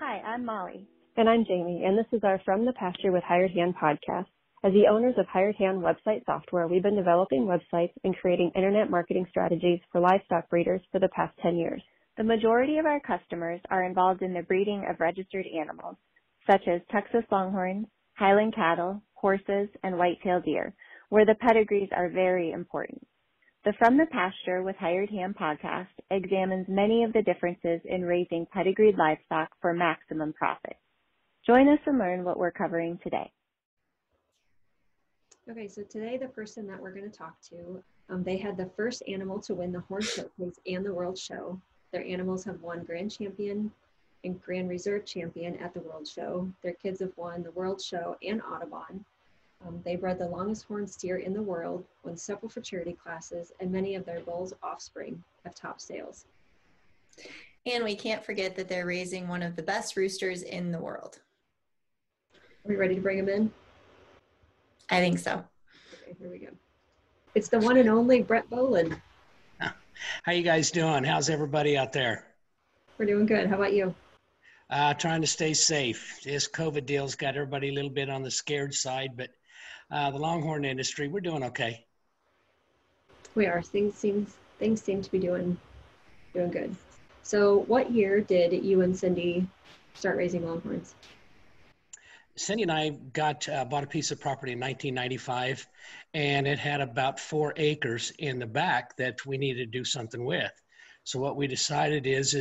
Hi, I'm Molly. And I'm Jamie, and this is our From the Pasture with Hired Hand podcast. As the owners of Hired Hand website software, we've been developing websites and creating internet marketing strategies for livestock breeders for the past 10 years. The majority of our customers are involved in the breeding of registered animals, such as Texas Longhorns, Highland cattle, horses, and white-tailed deer, where the pedigrees are very important. The From the Pasture with Hired Hand podcast examines many of the differences in raising pedigreed livestock for maximum profit. Join us and learn what we're covering today. Okay, so today the person that we're going to talk to, they had the first animal to win the Horn Showcase and the World Show. Their animals have won Grand Champion and Grand Reserve Champion at the World Show. Their kids have won the World Show and Audubon. They bred the longest horned steer in the world, won several fraternity classes, and many of their bulls' offspring have top sales. And we can't forget that they're raising one of the best roosters in the world. Are we ready to bring them in? I think so. Okay, here we go. It's the one and only Brett Boland. How you guys doing? How's everybody out there? We're doing good. How about you? Trying to stay safe. This COVID deal's got everybody a little bit on the scared side, but the Longhorn industry, we're doing okay. We are. Things seem to be doing good. So what year did you and Cindy start raising Longhorns? Cindy and I bought a piece of property in 1995, and it had about 4 acres in the back that we needed to do something with. So what we decided is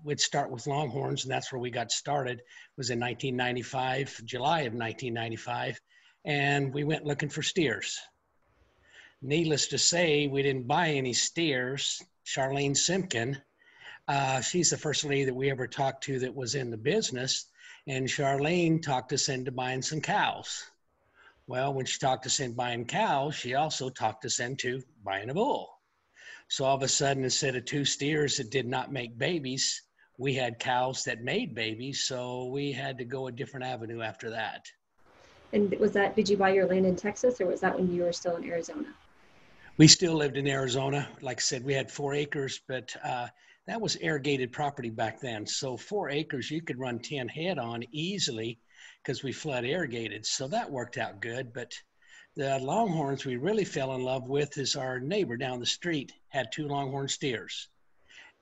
we'd start with Longhorns, and that's where we got started. It was in 1995, July of 1995, and we went looking for steers. Needless to say, we didn't buy any steers. Charlene Simpkin, she's the first lady that we ever talked to that was in the business, and Charlene talked us into buying some cows. Well, when she talked us into buying cows, she also talked us into buying a bull. So all of a sudden, instead of 2 steers that did not make babies, we had cows that made babies. So we had to go a different avenue after that. And did you buy your land in Texas, or was that when you were still in Arizona? We still lived in Arizona. Like I said, we had 4 acres, but that was irrigated property back then. So 4 acres, you could run 10 head on easily because we flood irrigated. So that worked out good. But the Longhorns we really fell in love with is our neighbor down the street had 2 Longhorn steers.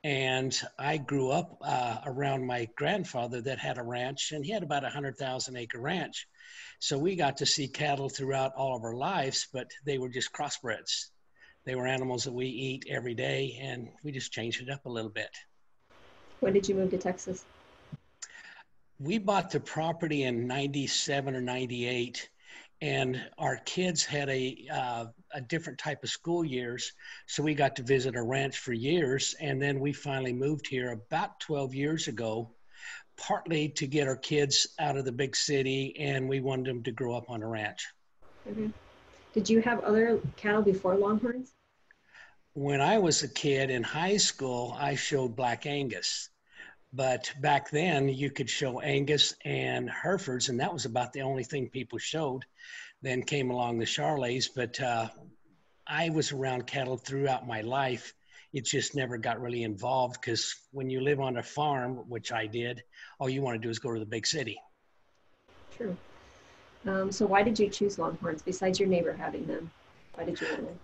And I grew up around my grandfather that had a ranch, and he had about 100,000 acre ranch. So we got to see cattle throughout all of our lives, but they were just crossbreds. They were animals that we eat every day, and we just changed it up a little bit. When did you move to Texas? We bought the property in 97 or 98, and our kids had a different type of school years, so we got to visit our ranch for years, and then we finally moved here about 12 years ago, partly to get our kids out of the big city, and we wanted them to grow up on a ranch. Mm-hmm. Did you have other cattle before Longhorns? When I was a kid in high school, I showed Black Angus. But back then, you could show Angus and Herefords, and that was about the only thing people showed. Then came along the Charolais, but I was around cattle throughout my life. It just never got really involved because when you live on a farm, which I did, all you want to do is go to the big city. True. So why did you choose Longhorns besides your neighbor having them? Why did you want them?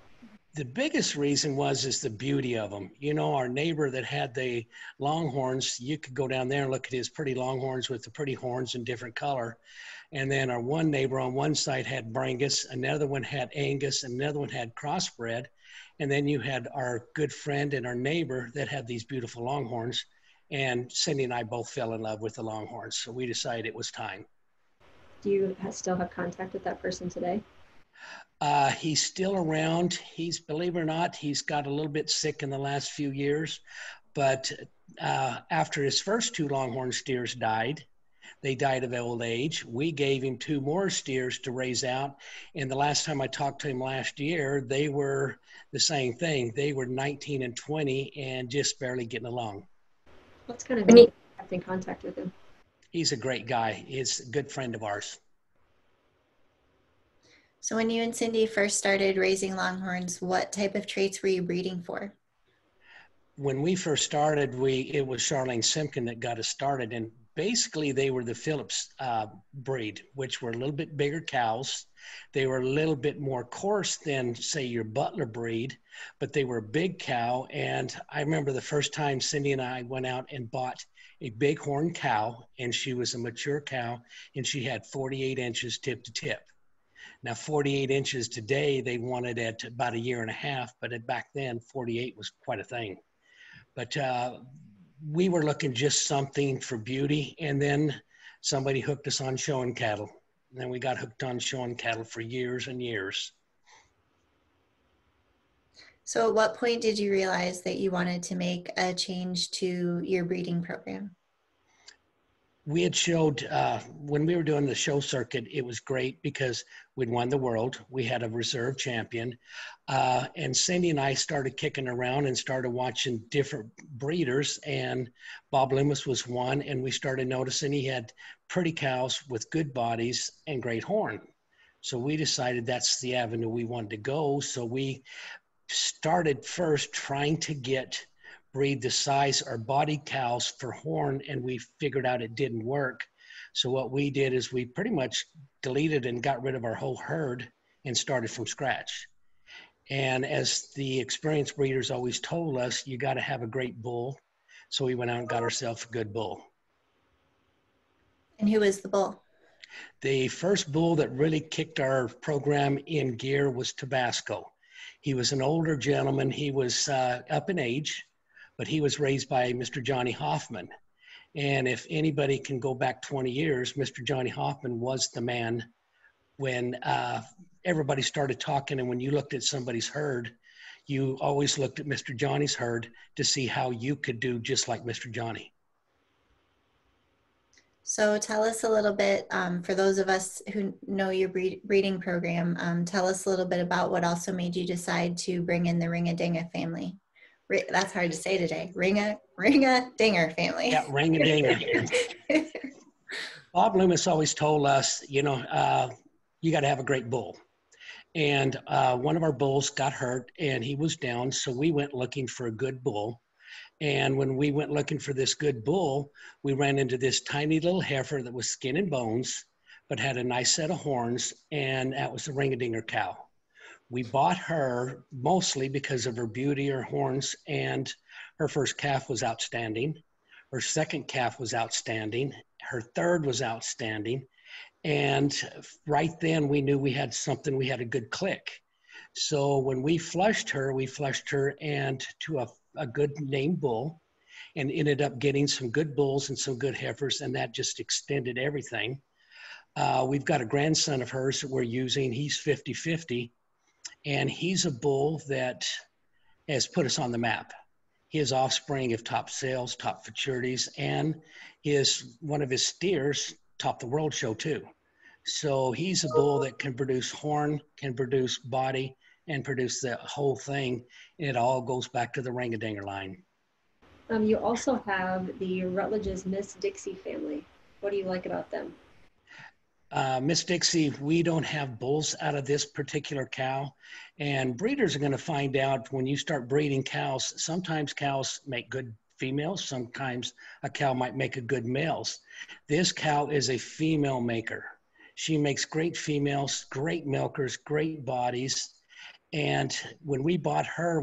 The biggest reason is the beauty of them. You know, our neighbor that had the Longhorns, you could go down there and look at his pretty Longhorns with the pretty horns in different color. And then our one neighbor on one side had Brangus, another one had Angus, another one had crossbred. And then you had our good friend and our neighbor that had these beautiful Longhorns. And Cindy and I both fell in love with the Longhorns. So we decided it was time. Do you still have contact with that person today? He's still around. Believe it or not, he's got a little bit sick in the last few years. But after his first 2 Longhorn steers died, they died of old age. We gave him 2 more steers to raise out. And the last time I talked to him last year, they were the same thing. They were 19 and 20 and just barely getting along. What's kind of neat kept in contact with him? He's a great guy. He's a good friend of ours. So when you and Cindy first started raising Longhorns, what type of traits were you breeding for? When we first started, it was Charlene Simpkin that got us started. And basically they were the Phillips breed, which were a little bit bigger cows. They were a little bit more coarse than, say, your Butler breed, but they were a big cow. And I remember the first time Cindy and I went out and bought a bighorn cow, and she was a mature cow, and she had 48 inches tip to tip. Now, 48 inches today, they wanted at about a year and a half, but back then, 48 was quite a thing. But we were looking just something for beauty, and then somebody hooked us on showing cattle. And then we got hooked on showing cattle for years and years. So at what point did you realize that you wanted to make a change to your breeding program? We had showed, when we were doing the show circuit, it was great because we'd won the world. We had a reserve champion. And Cindy and I started kicking around and started watching different breeders. And Bob Loomis was one. And we started noticing he had pretty cows with good bodies and great horn. So we decided that's the avenue we wanted to go. So we started first trying to breed the size or body cows for horn, and we figured out it didn't work. So what we did is we pretty much deleted and got rid of our whole herd and started from scratch. And as the experienced breeders always told us, you got to have a great bull. So we went out and got ourselves a good bull. And who is the bull? The first bull that really kicked our program in gear was Tabasco. He was an older gentleman. He was up in age, but he was raised by Mr. Johnny Hoffman. And if anybody can go back 20 years, Mr. Johnny Hoffman was the man when everybody started talking. And when you looked at somebody's herd, you always looked at Mr. Johnny's herd to see how you could do just like Mr. Johnny. So tell us a little bit, for those of us who know your breeding program, tell us a little bit about what also made you decide to bring in the Ring-a-Dinga family. That's hard to say today. Ring-a-Dinger family. Yeah, Ring-a-Dinger. Bob Loomis always told us, you know, you got to have a great bull. And one of our bulls got hurt and he was down. So we went looking for a good bull. And when we went looking for this good bull, we ran into this tiny little heifer that was skin and bones, but had a nice set of horns. And that was the Ring-a-Dinger cow. We bought her mostly because of her beauty, her horns, and her first calf was outstanding. Her second calf was outstanding. Her third was outstanding. And right then we knew we had something, we had a good click. So when we flushed her and to a good named bull and ended up getting some good bulls and some good heifers, and that just extended everything. We've got a grandson of hers that we're using. He's 50-50. And he's a bull that has put us on the map. His offspring have top sales, top futurities, and one of his steers topped the world show too. So he's a bull that can produce horn, can produce body, and produce the whole thing. And it all goes back to the Ring-a-Dinger line. You also have the Rutledge's Miss Dixie family. What do you like about them? Miss Dixie, we don't have bulls out of this particular cow. And breeders are going to find out when you start breeding cows, sometimes cows make good females. Sometimes a cow might make a good males. This cow is a female maker. She makes great females, great milkers, great bodies. And when we bought her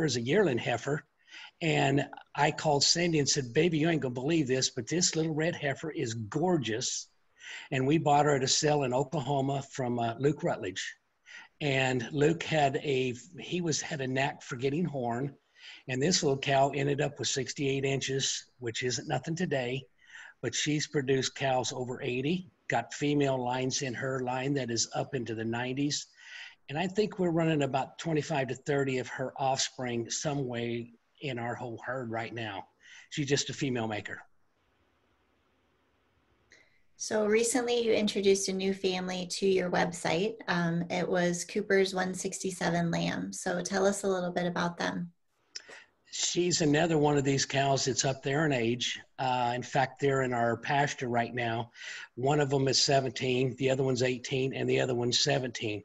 as a yearling heifer. And I called Cindy and said, baby, you ain't going to believe this, but this little red heifer is gorgeous. And we bought her at a sale in Oklahoma from Luke Rutledge. And Luke had a knack for getting horn. And this little cow ended up with 68 inches, which isn't nothing today, but she's produced cows over 80, got female lines in her line that is up into the 90s. And I think we're running about 25 to 30 of her offspring some way in our whole herd right now. She's just a female maker. So recently you introduced a new family to your website. It was Cooper's 167 Lamb. So tell us a little bit about them. She's another one of these cows that's up there in age. In fact, they're in our pasture right now. One of them is 17, the other one's 18, and the other one's 17.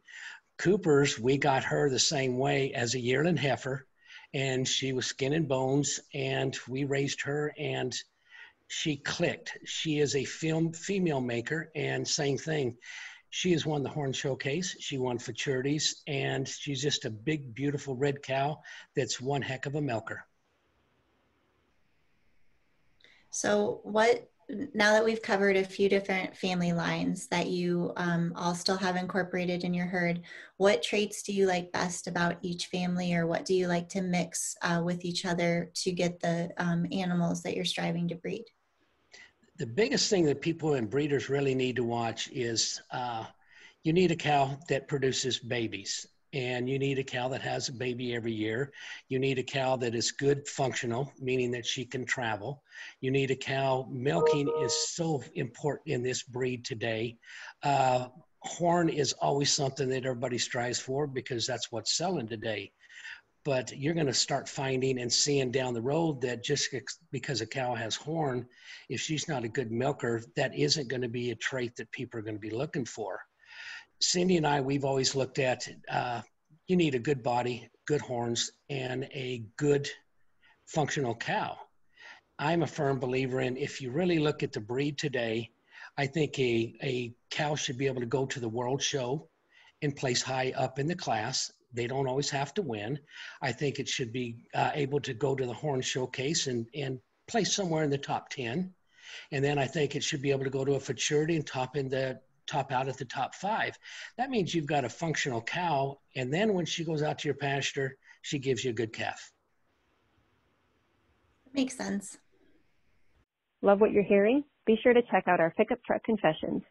Cooper's, we got her the same way as a yearling heifer, and she was skin and bones, and we raised her, and she clicked. She is a female maker, and same thing. She has won the Horn Showcase. She won futurities, and she's just a big, beautiful red cow that's one heck of a milker. So now that we've covered a few different family lines that you all still have incorporated in your herd, what traits do you like best about each family, or what do you like to mix with each other to get the animals that you're striving to breed? The biggest thing that people and breeders really need to watch is you need a cow that produces babies, and you need a cow that has a baby every year. You need a cow that is good functional, meaning that she can travel. You need a cow. Milking is so important in this breed today. Horn is always something that everybody strives for because that's what's selling today. But you're going to start finding and seeing down the road that just because a cow has horn, if she's not a good milker, that isn't going to be a trait that people are going to be looking for. Cindy and I, we've always looked at, you need a good body, good horns, and a good functional cow. I'm a firm believer in, if you really look at the breed today, I think a cow should be able to go to the world show and place high up in the class. They don't always have to win. I think it should be able to go to the Horn Showcase and place somewhere in the top 10. And then I think it should be able to go to a futurity and top out at the top 5. That means you've got a functional cow, and then when she goes out to your pasture, she gives you a good calf. Makes sense. Love what you're hearing? Be sure to check out our Pickup Truck Confessions.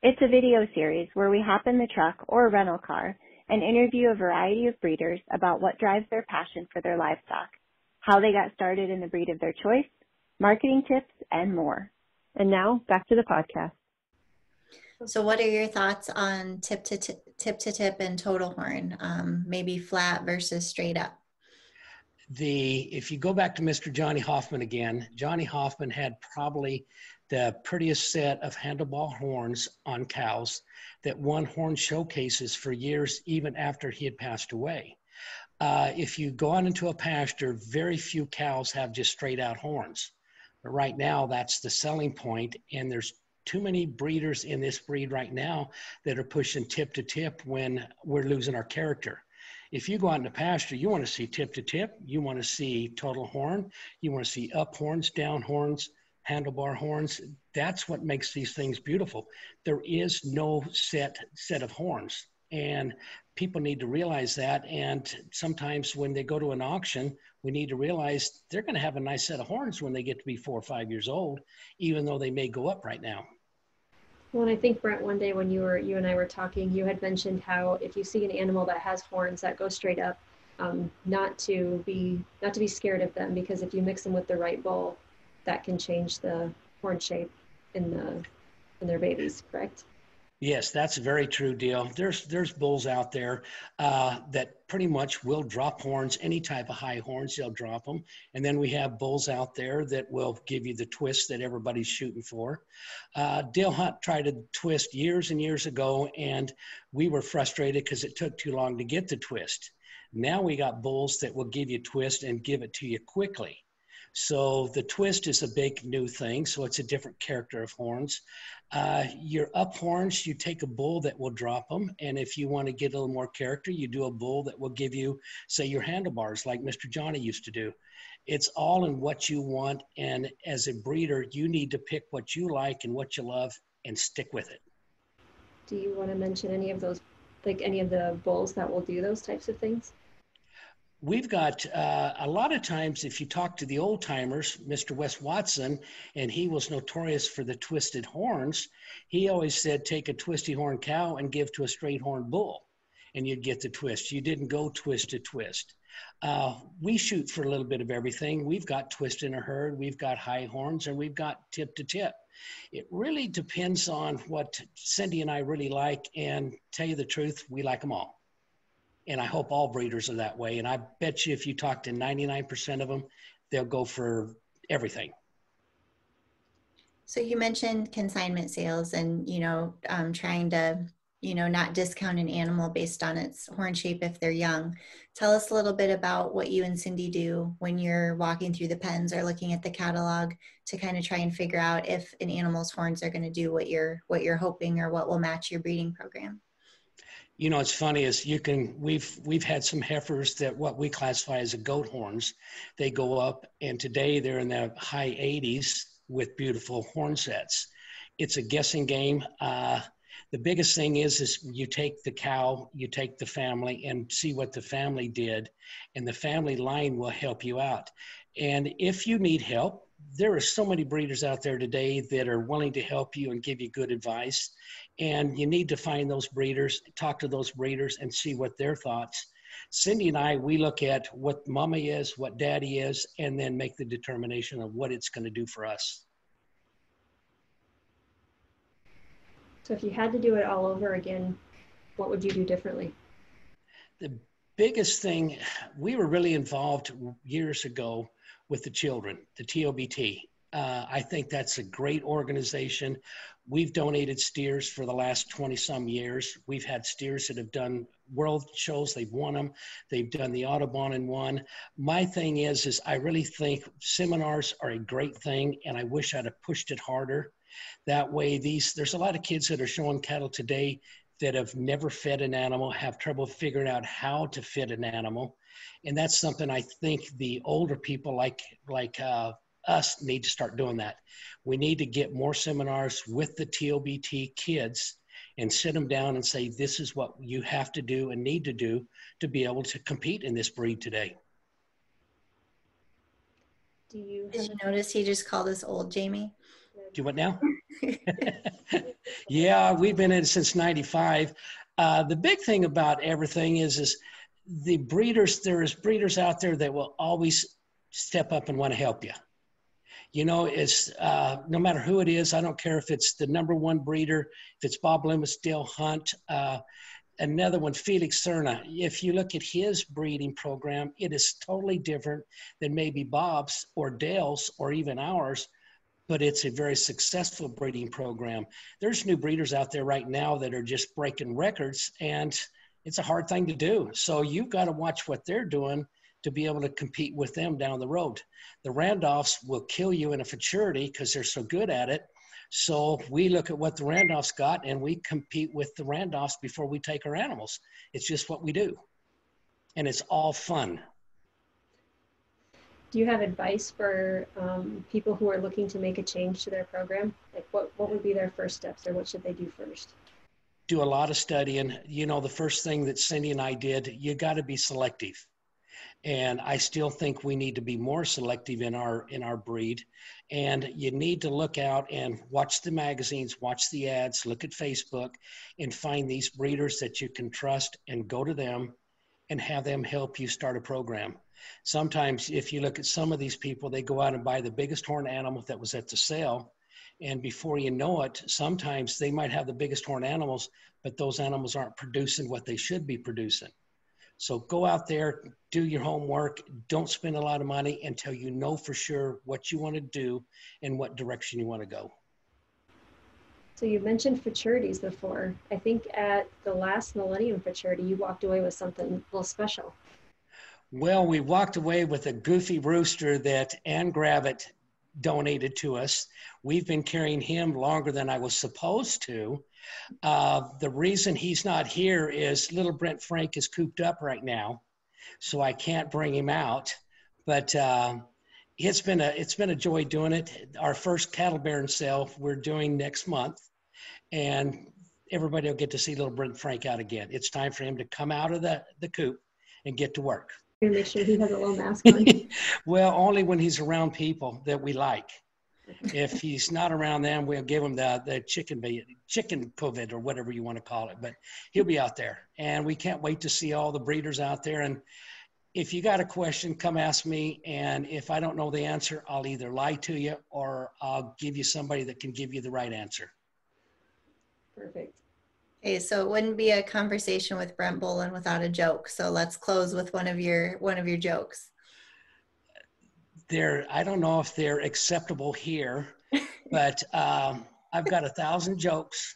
It's a video series where we hop in the truck or rental car and interview a variety of breeders about what drives their passion for their livestock, how they got started in the breed of their choice, marketing tips, and more. And now, back to the podcast. So what are your thoughts on tip to tip and total horn, maybe flat versus straight up? If you go back to Mr. Johnny Hoffman again, Johnny Hoffman had probably the prettiest set of handlebar horns on cows that won horn showcases for years, even after he had passed away. If you go on into a pasture, very few cows have just straight out horns. But right now, that's the selling point, and there's too many breeders in this breed right now that are pushing tip to tip when we're losing our character. If you go out in the pasture, you want to see tip to tip, you want to see total horn, you want to see up horns, down horns, handlebar horns. That's what makes these things beautiful. There is no set of horns, and people need to realize that. And sometimes when they go to an auction, we need to realize they're going to have a nice set of horns when they get to be 4 or 5 years old, even though they may go up right now. Well, and I think, Brent, one day when you and I were talking, you had mentioned how if you see an animal that has horns that go straight up, not to be scared of them, because if you mix them with the right bull, that can change the horn shape in their babies, correct? Yes, that's a very true deal. There's bulls out there that pretty much will drop horns, any type of high horns, they'll drop them. And then we have bulls out there that will give you the twist that everybody's shooting for. Dale Hunt tried to twist years and years ago, and we were frustrated because it took too long to get the twist. Now we got bulls that will give you twist and give it to you quickly. So the twist is a big new thing. So it's a different character of horns. Your up horns, you take a bull that will drop them. And if you want to get a little more character, you do a bull that will give you, say, your handlebars like Mr. Johnny used to do. It's all in what you want. And as a breeder, you need to pick what you like and what you love and stick with it. Do you want to mention any of those, like any of the bulls that will do those types of things? We've got a lot of times, if you talk to the old timers, Mr. Wes Watson, and he was notorious for the twisted horns, he always said, take a twisty horn cow and give to a straight horn bull, and you'd get the twist. You didn't go twist to twist. We shoot for a little bit of everything. We've got twist in a herd, we've got high horns, and we've got tip to tip. It really depends on what Cindy and I really like, and tell you the truth, we like them all. And I hope all breeders are that way. And I bet you if you talk to 99% of them, they'll go for everything. So you mentioned consignment sales and, trying to not discount an animal based on its horn shape if they're young. Tell us a little bit about what you and Cindy do when you're walking through the pens or looking at the catalog to kind of try and figure out if an animal's horns are going to do what you're hoping or what will match your breeding program. It's funny is we've had some heifers that what we classify as a goat horns. They go up, and today they're in the high 80s with beautiful horn sets. It's a guessing game. The biggest thing is you take the cow, you take the family, and see what the family did, and the family line will help you out. And if you need help, there are so many breeders out there today that are willing to help you and give you good advice. And you need to find those breeders, talk to those breeders, and see what their thoughts. Cindy and I, we look at what mama is, what daddy is, and then make the determination of what it's going to do for us. So if you had to do it all over again, what would you do differently? The biggest thing, we were really involved years ago with the children, the TOBT. I think that's a great organization. We've donated steers for the last 20 some years. We've had steers that have done world shows. They've won them. They've done the Audubon and won. My thing is I really think seminars are a great thing, and I wish I'd have pushed it harder. That way, there's a lot of kids that are showing cattle today that have never fed an animal, have trouble figuring out how to feed an animal. And that's something I think the older people like us need to start doing that. We need to get more seminars with the TOBT kids and sit them down and say, this is what you have to do and need to do to be able to compete in this breed today. Did you notice he just called us old, Jamie? Do what now? Yeah, we've been in it since 95. The big thing about everything is the breeders, there's breeders out there that will always step up and want to help you. It's no matter who it is, I don't care if it's the number one breeder, if it's Bob Loomis, Dale Hunt, another one, Felix Cerna. If you look at his breeding program, it is totally different than maybe Bob's or Dale's or even ours, but it's a very successful breeding program. There's new breeders out there right now that are just breaking records, and it's a hard thing to do. So you've got to watch what they're doing to be able to compete with them down the road. The Randolphs will kill you in a futurity because they're so good at it. So we look at what the Randolphs got and we compete with the Randolphs before we take our animals. It's just what we do. And it's all fun. Do you have advice for people who are looking to make a change to their program? Like what would be their first steps, or what should they do first? Do a lot of studying. The first thing that Cindy and I did, you got to be selective. And I still think we need to be more selective in our breed. And you need to look out and watch the magazines, watch the ads, look at Facebook, and find these breeders that you can trust and go to them and have them help you start a program. Sometimes if you look at some of these people, they go out and buy the biggest horn animal that was at the sale. And before you know it, sometimes they might have the biggest horn animals, but those animals aren't producing what they should be producing. So go out there, do your homework, don't spend a lot of money until you know for sure what you want to do and what direction you want to go. So you mentioned futurities before. I think at the last Millennium Futurity, you walked away with something a little special. Well, we walked away with a goofy rooster that Ann Gravitt donated to us. We've been carrying him longer than I was supposed to. The reason he's not here is little Brent Frank is cooped up right now, so I can't bring him out. But it's been a joy doing it. Our first cattle baron sale we're doing next month, and everybody will get to see little Brent Frank out again. It's time for him to come out of the coop and get to work. Make sure he has a little mask on. Well, only when he's around people that we like. If he's not around them, we'll give him the chicken COVID or whatever you want to call it. But he'll be out there, and we can't wait to see all the breeders out there. And if you got a question, come ask me. And if I don't know the answer, I'll either lie to you or I'll give you somebody that can give you the right answer. Perfect. Okay, so it wouldn't be a conversation with Brent Bolin without a joke. So let's close with one of your jokes. I don't know if they're acceptable here, but I've got 1,000 jokes.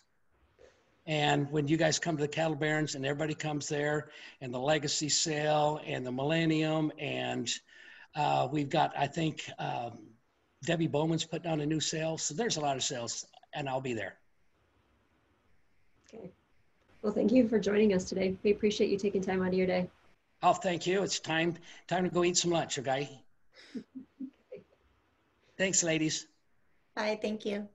And when you guys come to the Cattle Barons and everybody comes there, and the Legacy Sale and the Millennium, and we've got, I think, Debbie Bowman's putting on a new sale. So there's a lot of sales, and I'll be there. Okay. Well, thank you for joining us today. We appreciate you taking time out of your day. Oh, thank you. It's time to go eat some lunch, okay? Okay. Thanks, ladies. Bye, thank you.